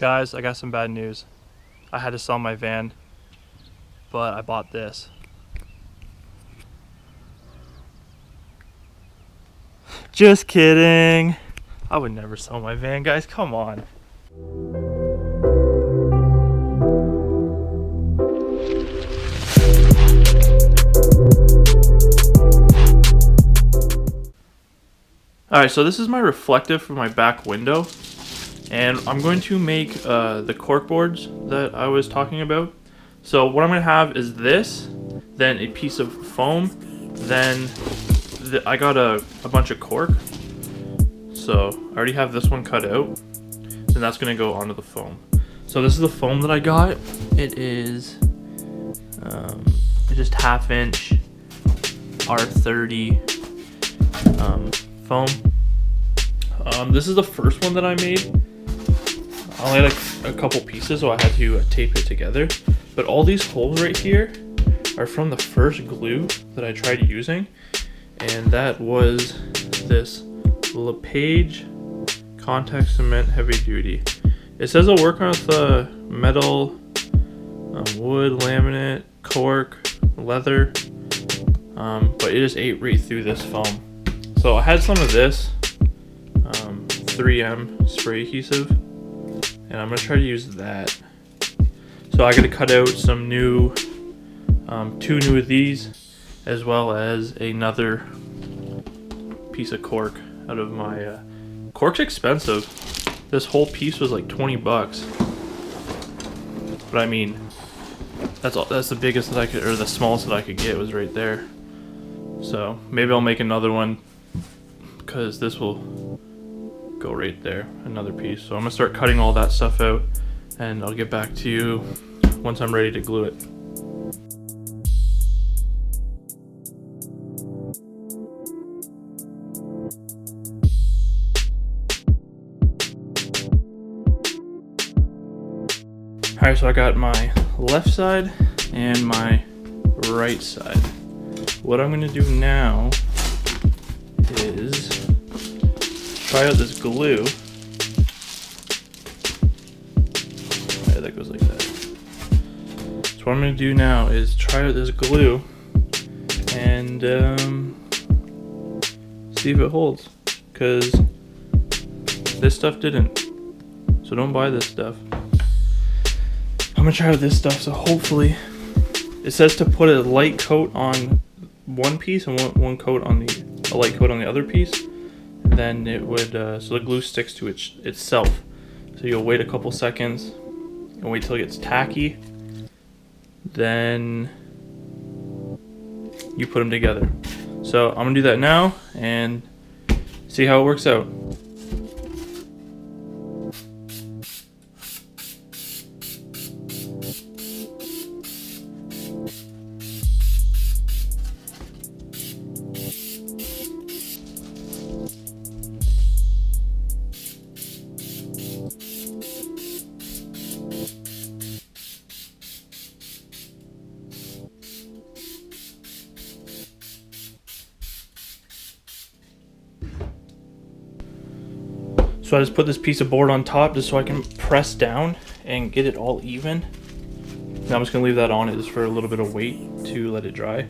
Guys, I got some bad news. I had to sell my van, but I bought this. Just kidding. I would never sell my van, guys. Come on. Alright, so this is my reflective for my back window. And I'm going to make the cork boards that I was talking about. So what I'm going to have is this, then a piece of foam, then I got a bunch of cork. So I already have this one cut out, and that's going to go onto the foam. So this is the foam that I got. It is just 1/2 inch R30 foam. This is the first one that I made. I only had a couple pieces, so I had to tape it together. But all these holes right here are from the first glue that I tried using, and that was this LePage contact cement heavy duty. It says it'll work on the metal, wood, laminate, cork, leather, but it just ate right through this foam. So I had some of this 3M spray adhesive, and I'm gonna try to use that. So I gotta cut out some new, 2 new of these, as well as another piece of cork out of my, cork's expensive. This whole piece was like 20 bucks. But I mean, that's the biggest that I could, or the smallest that I could get was right there. So maybe I'll make another one, because this will go right there, another piece. So I'm gonna start cutting all that stuff out, and I'll get back to you once I'm ready to glue it. Alright, so I got my left side and my right side. What I'm gonna do now is try out this glue. Right, that goes like that. So what I'm gonna do now is try out this glue and see if it holds, because this stuff didn't. So don't buy this stuff. I'm gonna try out this stuff, so hopefully, it says to put a light coat on one piece and one coat on a light coat on the other piece. Then it would, so the glue sticks to itself. So you'll wait a couple seconds and wait till it gets tacky. Then you put them together. So I'm gonna do that now and see how it works out. So I just put this piece of board on top just so I can press down and get it all even. Now I'm just gonna leave that on it just for a little bit of weight to let it dry.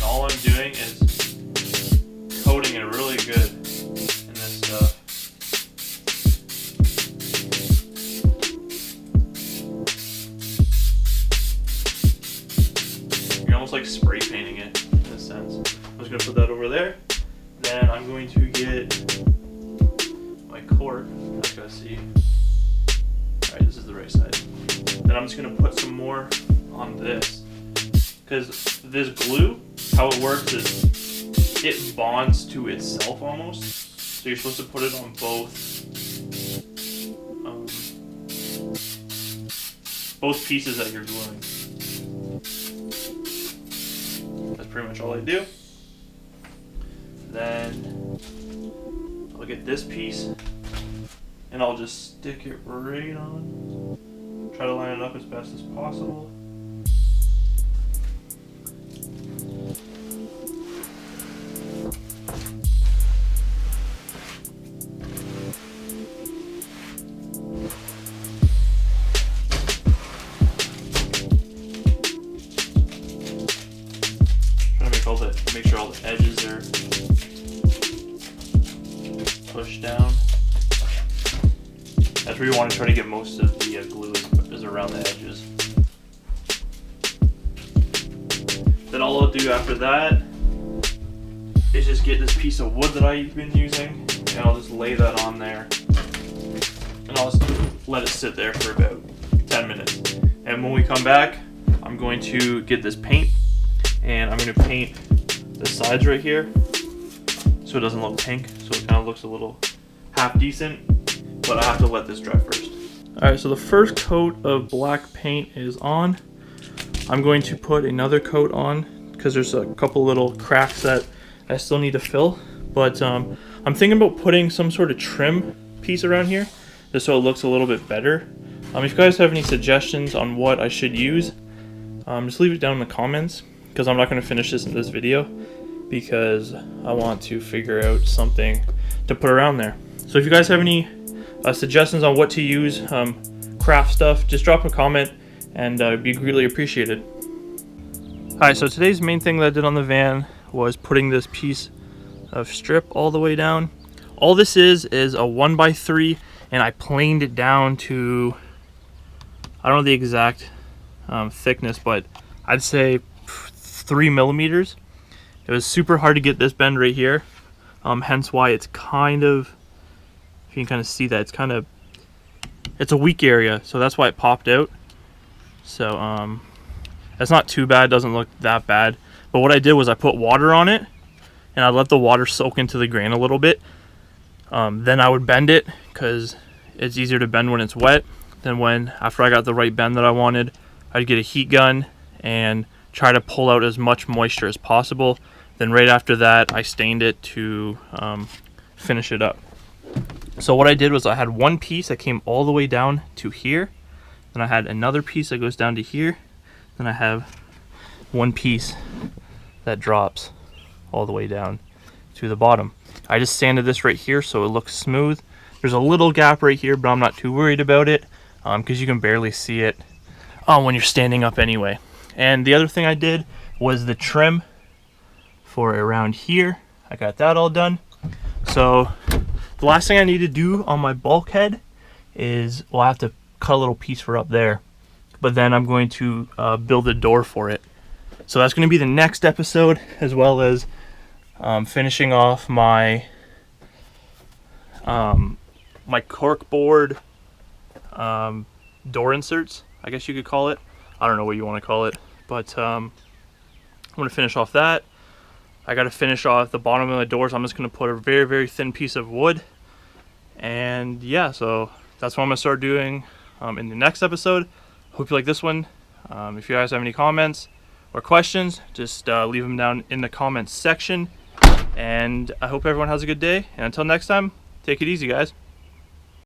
All I'm doing is coating it really good in this stuff. You're almost like spray painting it in a sense. I'm just gonna put that over there. Then I'm going to get my cork. I just gotta see. Alright, this is the right side. Then I'm just gonna put some more on this. Because this glue, how it works is it bonds to itself almost. So you're supposed to put it on both pieces that you're gluing. That's pretty much all I do. Then I'll get this piece and I'll just stick it right on. Try to line it up as best as possible. Make sure all the edges are pushed down. That's where you want to try to get most of the glue is around the edges. Then all I'll do after that is just get this piece of wood that I've been using and I'll just lay that on there. And I'll just let it sit there for about 10 minutes. And when we come back, I'm going to get this paint and I'm going to paint the sides right here so it doesn't look pink, so it kind of looks a little half decent, but I have to let this dry first. Alright, so the first coat of black paint is on. I'm going to put another coat on because there's a couple little cracks that I still need to fill, but I'm thinking about putting some sort of trim piece around here just so it looks a little bit better. If you guys have any suggestions on what I should use, just leave it down in the comments, because I'm not going to finish this in this video because I want to figure out something to put around there. So if you guys have any suggestions on what to use, craft stuff, just drop a comment and it'd be greatly appreciated. Alright, so today's main thing that I did on the van was putting this piece of strip all the way down. All this is a 1x3 and I planed it down to, I don't know the exact thickness, but I'd say 3 millimeters. It was super hard to get this bend right here, hence why it's kind of, if you can kind of see that, it's a weak area, so that's why it popped out. So that's not too bad, doesn't look that bad. But what I did was I put water on it and I let the water soak into the grain a little bit. Then I would bend it because it's easier to bend when it's wet than when, after I got the right bend that I wanted, I'd get a heat gun and try to pull out as much moisture as possible. Then right after that I stained it to finish it up. So what I did was I had one piece that came all the way down to here, then I had another piece that goes down to here, then I have one piece that drops all the way down to the bottom. I just sanded this right here so it looks smooth. There's a little gap right here, but I'm not too worried about it because you can barely see it when you're standing up anyway. And the other thing I did was the trim for around here. I got that all done. So the last thing I need to do on my bulkhead is, well, I have to cut a little piece for up there, but then I'm going to build a door for it. So that's going to be the next episode, as well as finishing off my my cork board door inserts, I guess you could call it. I don't know what you want to call it, but I'm going to finish off that. I got to finish off the bottom of the doors. I'm just going to put a very, very thin piece of wood. And yeah, so that's what I'm going to start doing in the next episode. Hope you like this one. If you guys have any comments or questions, just leave them down in the comments section. And I hope everyone has a good day. And until next time, take it easy, guys.